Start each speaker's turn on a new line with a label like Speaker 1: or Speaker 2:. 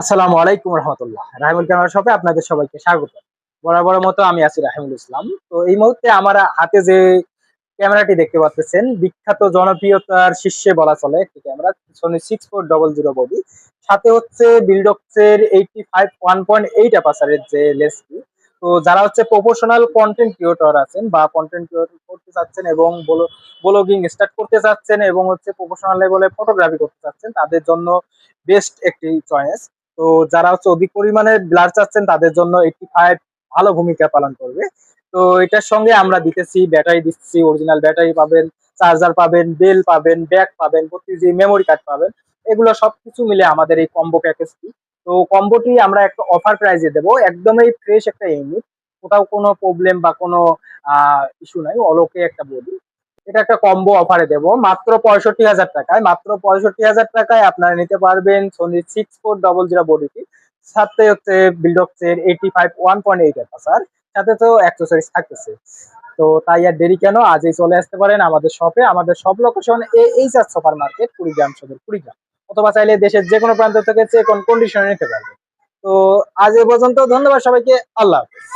Speaker 1: আসসালামু আলাইকুম রহমতুল্লাহ। রাহিমুল ক্যামেরা শপে আপনাদের সবাইকে স্বাগত। বরাবরের মতো আমি আছি রাহিমুল ইসলাম। তো এই মুহূর্তে আমার হাতে যে ক্যামেরাটি দেখতে পাচ্ছেন, বিখ্যাত জনপ্রিয়তার শীর্ষে বলা চলে একটি ক্যামেরা, Sony 6400 বডি। সাথে হচ্ছে বিল্ডক্সের 85 1.8 অ্যাপারচারের যে লেন্সটি। তো যারা হচ্ছে প্রফেশনাল কন্টেন্ট ক্রিয়েটর আছেন বা কন্টেন্ট ক্রিয়েটর করতে চাচ্ছেন এবং ব্লগিং স্টার্ট করতে চাচ্ছেন এবং হচ্ছে প্রফেশনাল লেভেলে ফটোগ্রাফি করতে চাচ্ছেন, তাদের জন্য বেস্ট একটি চয়েস। তো যারা হচ্ছে অধিক পরিমাণে ব্লার চাচ্ছেন তাদের জন্য 85 ভালো ভূমিকা পালন করবে। তো এটার সঙ্গে আমরা দিতেছি ব্যাটারি, দিচ্ছি অরিজিনাল ব্যাটারি পাবেন, চার্জার পাবেন, বেল পাবেন, ব্যাগ পাবেন, প্রতি যে মেমোরি কার্ড পাবেন, এগুলো সবকিছু মিলে আমাদের এই কম্বো প্যাকেজটি। তো কম্বোটি আমরা একটা অফার প্রাইজে দেবো, একদমই ফ্রেশ একটা ইউনিট, কোথাও কোনো প্রবলেম বা কোনো ইস্যু নাই, অলোকে একটা বডি। এটা একটা কম্বো অফারে দেবো মাত্র 65,000 টাকায়। মাত্র 65,000 টাকায় আপনারা নিতে পারবেন সোনি 6400 বডিটি। সাথে হচ্ছে বিল্ডক্সের 85 1.8 অ্যাপারচার, সাথে তো অ্যাক্সেসরিজ থাকতেছে। তো তাই আর দেরি কেন, আজই চলে আসতে পারেন আমাদের শপে। আমাদের সব location HR super market, Kurigram সদর, কুড়িগ্রাম। অথবা চাইলে দেশের যে কোনো প্রান্ত থেকে চেক অন কন্ডিশনে নিতে পারবেন। তো আজ এ পর্যন্ত, ধন্যবাদ সবাইকে, আল্লাহ হাফেজ।